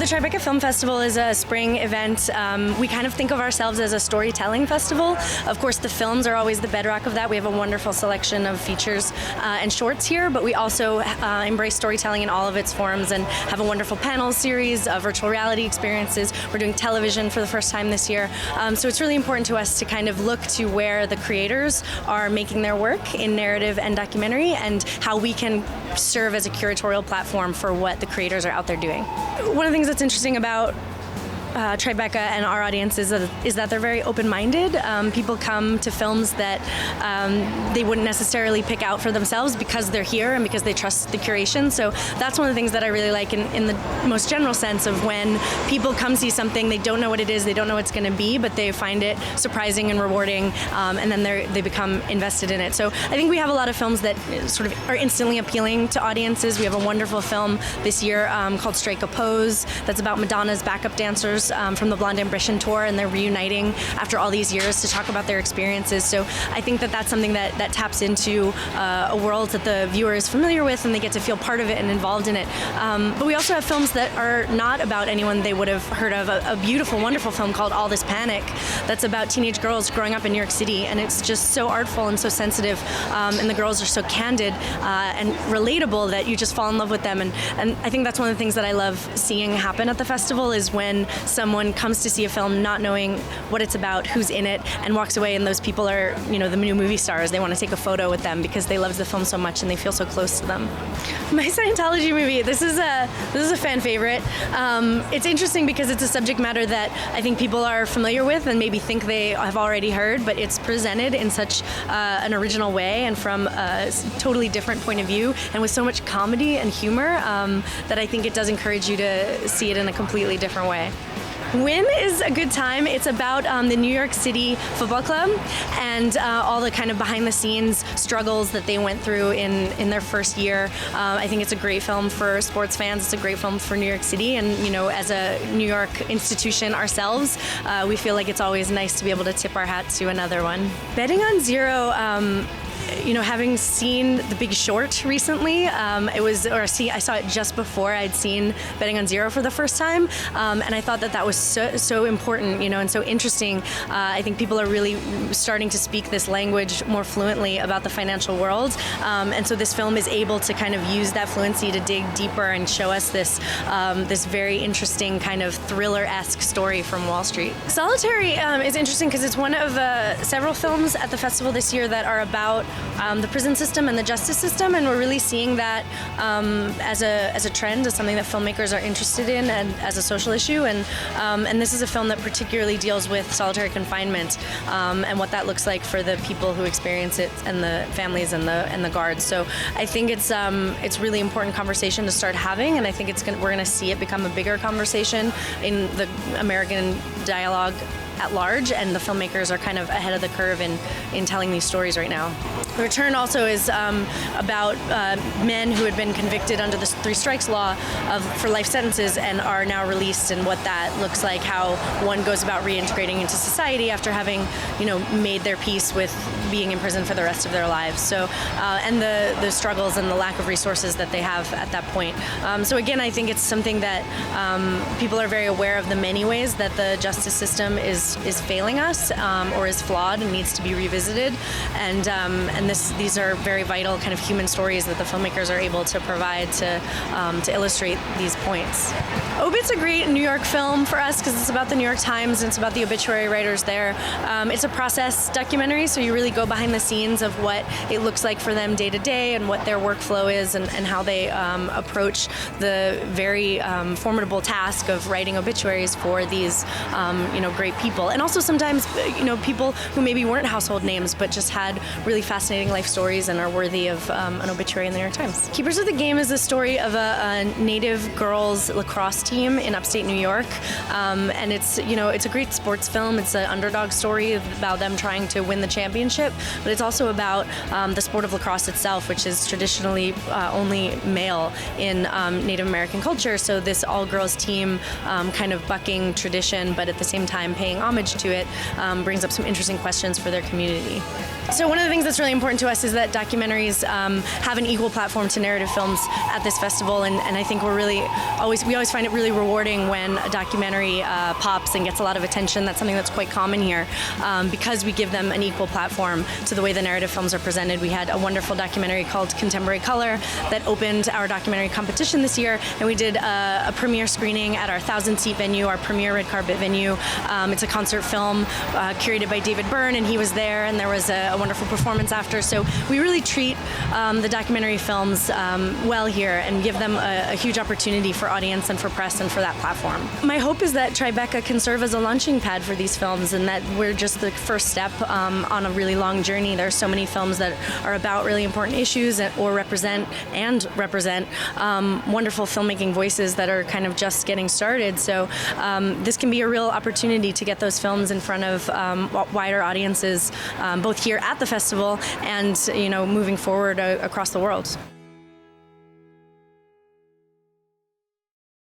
Tribeca Film Festival is a spring event. We kind of think of ourselves as a storytelling festival. Of course, the films are always the bedrock of that. We have a wonderful selection of features and shorts here, but we also embrace storytelling in all of its forms and have a wonderful panel series of virtual reality experiences. We're doing television for the first time this year. So it's really important to us to kind of look to where the creators are making their work in narrative and documentary and how we can serve as a curatorial platform for what the creators are out there doing. One of the things that's interesting about Tribeca and our audience is that they're very open-minded. People come to films that they wouldn't necessarily pick out for themselves because they're here and because they trust the curation. So that's one of the things that I really like in the most general sense of when people come see something, they don't know what it is, they don't know what it's going to be, but they find it surprising and rewarding, and then they become invested in it. So I think we have a lot of films that sort of are instantly appealing to audiences. We have a wonderful film this year called Strike a Pose that's about Madonna's backup dancers from the Blonde Ambition tour, and they're reuniting after all these years to talk about their experiences. So I think that that's something that taps into a world that the viewer is familiar with, and they get to feel part of it and involved in it. But we also have films that are not about anyone they would have heard of. A beautiful, wonderful film called All This Panic that's about teenage girls growing up in New York City, and it's just so artful and so sensitive, and the girls are so candid and relatable that you just fall in love with them. And I think that's one of the things that I love seeing happen at the festival is when someone comes to see a film not knowing what it's about, who's in it, and walks away, and those people are, the new movie stars. They want to take a photo with them because they love the film so much and they feel so close to them. My Scientology movie. This is a fan favorite. It's interesting because it's a subject matter that I think people are familiar with and maybe think they have already heard, but it's presented in such an original way and from a totally different point of view and with so much comedy and humor that I think it does encourage you to see it in a completely different way. Win is a good time. It's about the New York City Football Club and all the kind of behind-the-scenes struggles that they went through in their first year. I think it's a great film for sports fans. It's a great film for New York City, and as a New York institution ourselves, we feel like it's always nice to be able to tip our hat to another one. Betting on Zero. Having seen The Big Short recently, I saw it just before I'd seen Betting on Zero for the first time, and I thought that was so important, and so interesting. I think people are really starting to speak this language more fluently about the financial world, and so this film is able to kind of use that fluency to dig deeper and show us this very interesting kind of thriller-esque story from Wall Street. Solitaire is interesting because it's one of several films at the festival this year that are about the prison system and the justice system, and we're really seeing that as a trend, as something that filmmakers are interested in, and as a social issue. And this is a film that particularly deals with solitary confinement and what that looks like for the people who experience it, and the families and the guards. So I think it's really important conversation to start having, and I think we're going to see it become a bigger conversation in the American dialogue at large, and the filmmakers are kind of ahead of the curve in telling these stories right now. The Return also is about men who had been convicted under the three strikes law for life sentences and are now released, and what that looks like, how one goes about reintegrating into society after having made their peace with being in prison for the rest of their lives. So and the struggles and the lack of resources that they have at that point. So again, I think it's something that people are very aware of, the many ways that the justice system is failing us or is flawed and needs to be revisited, and these are very vital kind of human stories that the filmmakers are able to provide to illustrate these points. Obits a great New York film for us because it's about the New York Times and it's about the obituary writers there. It's a process documentary, so you really go behind the scenes of what it looks like for them day to day and what their workflow is, and how they approach the very formidable task of writing obituaries for these great people, and also sometimes people who maybe weren't household names but just had really fascinating life stories and are worthy of an obituary in the New York Times. Keepers of the Game is the story of a native girls lacrosse team in upstate New York, and it's a great sports film. It's an underdog story about them trying to win the championship, but it's also about the sport of lacrosse itself, which is traditionally only male in Native American culture. So this all-girls team kind of bucking tradition, but at the same time paying homage to it, brings up some interesting questions for their community. So one of the things that's really important to us is that documentaries have an equal platform to narrative films at this festival, and I think we always find it really rewarding when a documentary pops and gets a lot of attention. That's something that's quite common here because we give them an equal platform to the way the narrative films are presented. We had a wonderful documentary called Contemporary Color that opened our documentary competition this year, and we did a premiere screening at our 1,000-seat venue, our premier red carpet venue. It's a concert film curated by David Byrne, and he was there, and there was a wonderful performance after. So we really treat the documentary films well here and give them a huge opportunity for audience and for press and for that platform. My hope is that Tribeca can serve as a launching pad for these films, and that we're just the first step on a really long journey. There are so many films that are about really important issues or represent wonderful filmmaking voices that are kind of just getting started. So this can be a real opportunity to get those films in front of wider audiences, both here at the festival and moving forward across the world.